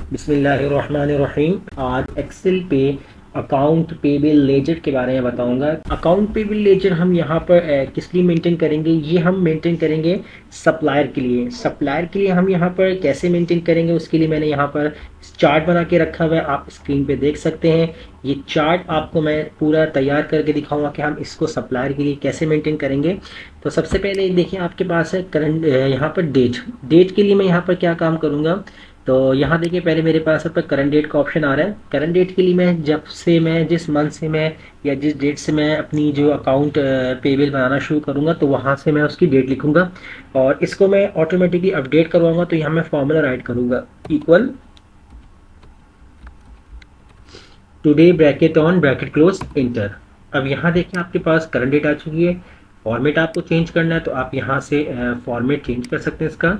बिस्मिल्लाहिर्रहमानिर्रहीम। आज एक्सेल पे अकाउंट पेबल लेजर के बारे में बताऊंगा। अकाउंट पेबल लेजर हम यहाँ पर किस लिए मेंटेन करेंगे, ये हम मेंटेन करेंगे सप्लायर के लिए। सप्लायर के लिए हम यहाँ पर कैसे मेंटेन करेंगे, उसके लिए मैंने यहाँ पर चार्ट बना के रखा हुआ है, आप स्क्रीन पे देख सकते हैं। ये चार्ट आपको मैं पूरा तैयार करके दिखाऊंगा कि हम इसको सप्लायर के लिए कैसे मेंटेन करेंगे। तो सबसे पहले देखिए, आपके पास है करंट, यहाँ पर डेट। डेट के लिए मैं यहाँ पर क्या काम करूँगा, तो यहाँ देखिए पहले मेरे पास अब तक करंट डेट का ऑप्शन आ रहा है। करंट डेट के लिए मैं जब से मैं जिस मंथ से मैं या जिस डेट से मैं अपनी जो अकाउंट पेबल बनाना शुरू करूँगा, तो वहाँ से मैं उसकी डेट लिखूँगा और इसको मैं ऑटोमेटिकली अपडेट करवाऊँगा। तो यहाँ मैं फॉर्मूला राइट करूँगा, equal today bracket on bracket close inter. अब यहाँ देखिए आपके पास करंट डेट आ चुकी है। फॉर्मेट आपको चेंज करना है तो आप यहाँ से फॉर्मेट चेंज कर सकते हैं इसका।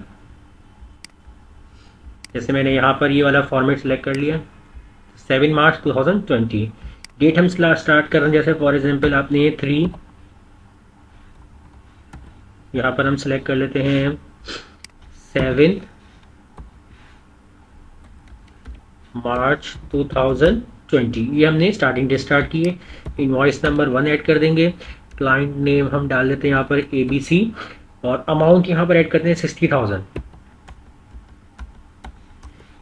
जैसे मैंने यहाँ पर ये वाला फॉर्मेट सेलेक्ट कर लिया, 7 मार्च 2020। डेट हम स्टार्ट कर रहे हैं, जैसे फॉर एग्जांपल आपने ये 3, यहाँ पर हम सेलेक्ट कर लेते हैं 7 मार्च 2020। ये हमने स्टार्टिंग डेट स्टार्ट की है। इनवॉइस नंबर 1 ऐड कर देंगे। क्लाइंट नेम हम डाल देते हैं यहाँ पर ABC और अमाउंट यहाँ पर ऐड करते हैं 60,000।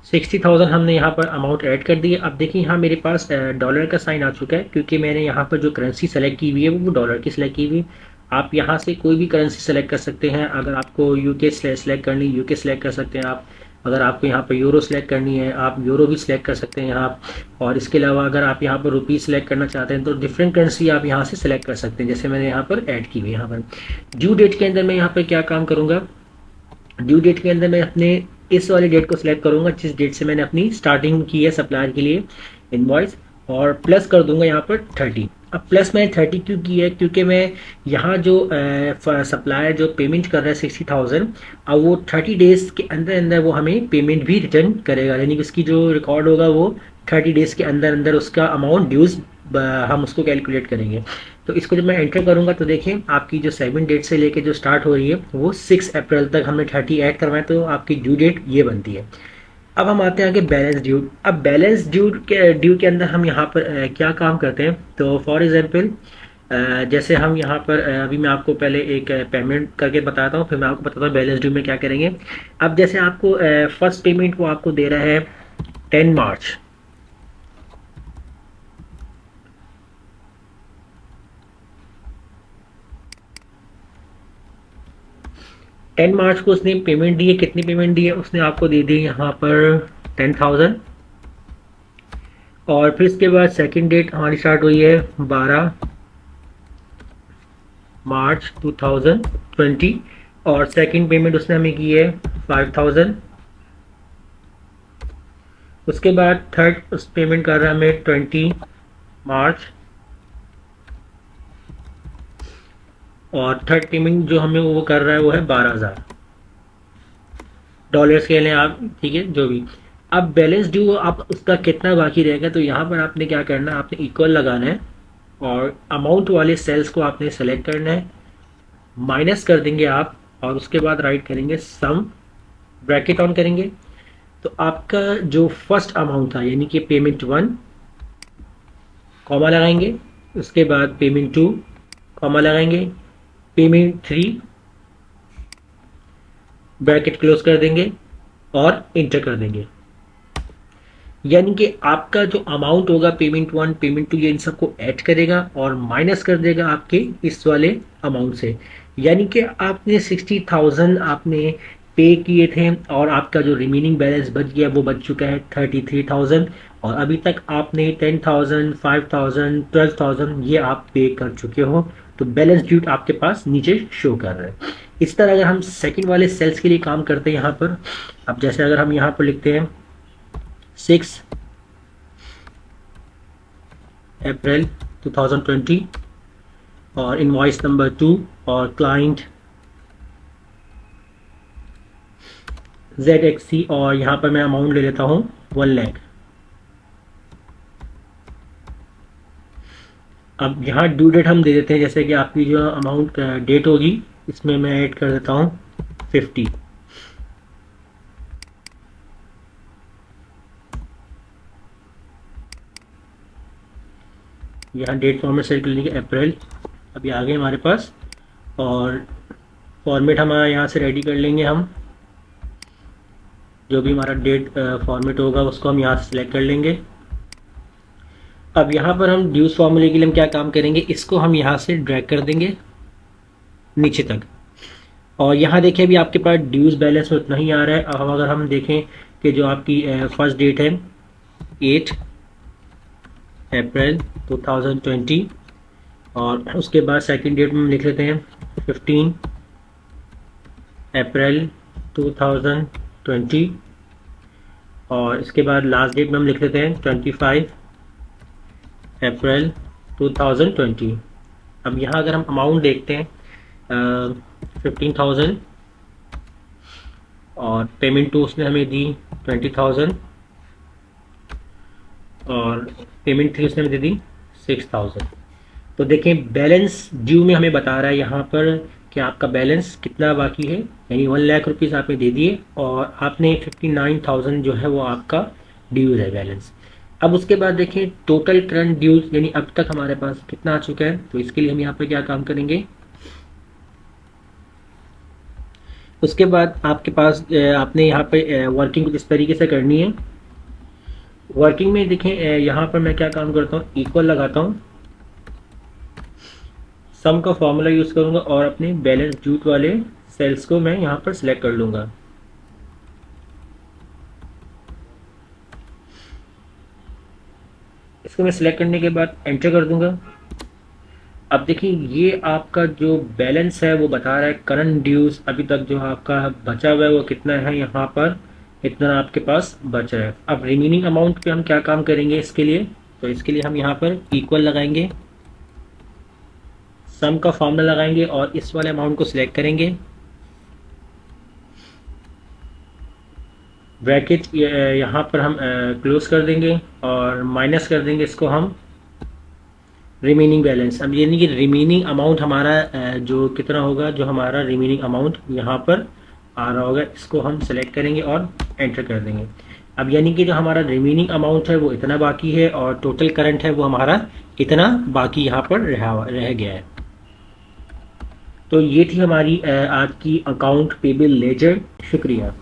60,000 हमने यहाँ पर अमाउंट ऐड कर दी है। अब देखिए यहाँ मेरे पास डॉलर का साइन आ चुका है, क्योंकि मैंने यहाँ पर जो करेंसी सेलेक्ट की हुई है वो डॉलर की सेलेक्ट की हुई है। आप यहाँ से कोई भी करेंसी सेलेक्ट कर सकते हैं। अगर आपको यूके सेलेक्ट करनी है यूके सेलेक्ट कर सकते हैं आप। अगर आपको यहाँ पर यूरो सेलेक्ट करनी है आप यूरो भी सिलेक्ट कर सकते हैं यहाँ। और इसके अलावा अगर आप यहाँ पर रुपीज़ सेलेक्ट करना चाहते हैं तो डिफरेंट करेंसी आप यहाँ से सेलेक्ट कर सकते हैं, जैसे मैंने यहाँ पर ऐड की हुई है। यहाँ पर ड्यू डेट के अंदर मैं यहाँ पर क्या काम करूँगा, ड्यू डेट के अंदर मैं अपने इस वाली डेट को सिलेक्ट करूंगा जिस डेट से मैंने अपनी स्टार्टिंग की है सप्लायर के लिए इनवॉइस, और प्लस कर दूंगा यहाँ पर 30। अब प्लस मैंने 30 क्यों की है, क्योंकि मैं यहाँ जो सप्लायर जो पेमेंट कर रहा है 60,000, अब वो 30 डेज के अंदर अंदर वो हमें पेमेंट भी रिटर्न करेगा, यानी कि उसकी जो रिकॉर्ड होगा वो 30 डेज के अंदर अंदर उसका अमाउंट ड्यूज हम उसको कैलकुलेट करेंगे। तो इसको जब मैं एंटर करूंगा तो देखिए आपकी जो 7 डेट से लेके जो स्टार्ट हो रही है वो 6 अप्रैल तक हमने 30 ऐड करवाए, तो आपकी ड्यू डेट ये बनती है। अब हम आते हैं आगे बैलेंस ड्यू। अब बैलेंस ड्यू के अंदर हम यहाँ पर क्या काम करते हैं, तो फॉर एग्जांपल जैसे हम यहाँ पर अभी मैं आपको पहले एक पेमेंट करके बताता हूँ, फिर मैं आपको बताता हूँ बैलेंस ड्यू में क्या करेंगे। अब जैसे आपको फर्स्ट पेमेंट वो आपको दे रहा है 10 मार्च। 10 मार्च को उसने पेमेंट दी है। कितनी पेमेंट दी है, उसने आपको दे दी यहाँ पर 10,000। और फिर इसके बाद सेकंड डेट हमारी स्टार्ट हुई है 12 मार्च 2020 और सेकंड पेमेंट उसने हमें की है 5,000। उसके बाद थर्ड उस पेमेंट कर रहा है हमें 20 मार्च, और थर्ड पेमेंट जो हमें वो कर रहा है वो है 12,000 डॉलर्स के लिए आप, ठीक है जो भी। अब बैलेंस ड्यू आप उसका कितना बाकी रहेगा, तो यहाँ पर आपने क्या करना है, आपने इक्वल लगाना है और अमाउंट वाले सेल्स को आपने सेलेक्ट करना है, माइनस कर देंगे आप और उसके बाद राइट करेंगे सम, ब्रैकेट ऑन करेंगे। तो आपका जो फर्स्ट अमाउंट था यानी कि पेमेंट 1 कॉमा लगाएंगे, उसके बाद पेमेंट 2 कॉमा लगाएंगे, पेमेंट 3 ब्रैकेट क्लोज कर देंगे और इंटर कर देंगे। यानी कि आपका जो अमाउंट होगा पेमेंट 1 पेमेंट 2 ये इन सबको ऐड करेगा और माइनस कर देगा आपके इस वाले अमाउंट से। यानी कि आपने 60,000 आपने पे किए थे और आपका जो रिमेनिंग बैलेंस बच गया वो बच चुका है 33,000, और अभी तक आपने 10,000 5,000 12,000 ये आप पे कर चुके हो। तो बैलेंस ड्यूट आपके पास नीचे शो कर रहा है। इस तरह अगर हम सेकंड वाले सेल्स के लिए काम करते हैं यहाँ पर, अब जैसे अगर हम यहाँ पर लिखते हैं 6 अप्रैल 2020 और इनवॉइस नंबर 2 और क्लाइंट ZXC, और यहाँ पर मैं अमाउंट ले लेता हूँ 1 लाख। अब यहाँ ड्यू डेट हम दे देते हैं, जैसे कि आपकी जो अमाउंट डेट होगी इसमें मैं ऐड कर देता हूँ 50। यहाँ डेट फॉर्मेट सेलेक्ट कर लेंगे अप्रैल, अभी आ गए हमारे पास। और फॉर्मेट हमारा यहाँ से रेडी कर लेंगे हम, जो भी हमारा डेट फॉर्मेट होगा उसको हम यहाँ से सिलेक्ट कर लेंगे। अब यहाँ पर हम ड्यूज फॉर्मूले के लिए हम क्या काम करेंगे, इसको हम यहाँ से ड्रैग कर देंगे नीचे तक। और यहाँ देखिए अभी आपके पास ड्यूज बैलेंस में उतना ही आ रहा है। अब अगर हम देखें कि जो आपकी फर्स्ट डेट है 8 अप्रैल 2020, और उसके बाद सेकंड डेट में हम लिख लेते हैं 15 अप्रैल 2020, और इसके बाद लास्ट डेट में हम लिख लेते हैं 25 अप्रैल 2020। अब यहाँ अगर हम अमाउंट देखते हैं 15,000, और पेमेंट टू उसने हमें दी 20,000, और पेमेंट थी उसने हमें दे दी 6,000। तो देखें बैलेंस ड्यू में हमें बता रहा है यहाँ पर कि आपका बैलेंस कितना बाकी है, यानी 1 लाख रुपीज़ आपने दे दिए और आपने 59,000 जो है वो आपका ड्यूज है बैलेंस। अब उसके बाद देखें टोटल करंट ड्यूज, यानी अब तक हमारे पास कितना आ चुका है। तो इसके लिए हम यहाँ पर क्या काम करेंगे, उसके बाद आपके पास आपने यहाँ पे वर्किंग कुछ इस तरीके से करनी है। वर्किंग में देखें यहाँ पर मैं क्या काम करता हूँ, इक्वल लगाता हूँ, सम का फॉर्मूला यूज़ करूँगा और अपने बैलेंस ड्यूट वाले सेल्स को मैं यहाँ पर सिलेक्ट कर लूँगा। इसको मैं सिलेक्ट करने के बाद एंटर कर दूँगा। अब देखिए ये आपका जो बैलेंस है वो बता रहा है करंट ड्यूज अभी तक जो आपका बचा हुआ है वो कितना है, यहाँ पर इतना आपके पास बच रहा है। अब रिमेनिंग अमाउंट पे हम क्या काम करेंगे इसके लिए, तो इसके लिए हम यहाँ पर इक्वल लगाएंगे, सम का फॉर्मूला लगाएंगे और इस वाले अमाउंट को सिलेक्ट करेंगे, ब्रैकेट यहाँ पर हम क्लोज कर देंगे और माइनस कर देंगे इसको हम रिमेनिंग बैलेंस। अब यानी कि रिमेनिंग अमाउंट हमारा जो कितना होगा, जो हमारा रिमेनिंग अमाउंट यहाँ पर आ रहा होगा, इसको हम सेलेक्ट करेंगे और एंटर कर देंगे। अब यानी कि जो हमारा रिमेनिंग अमाउंट है वो इतना बाकी है और टोटल करंट है वो हमारा इतना बाकी यहाँ पर रह गया है। तो ये थी हमारी आज की अकाउंट पेबल लेजर। शुक्रिया।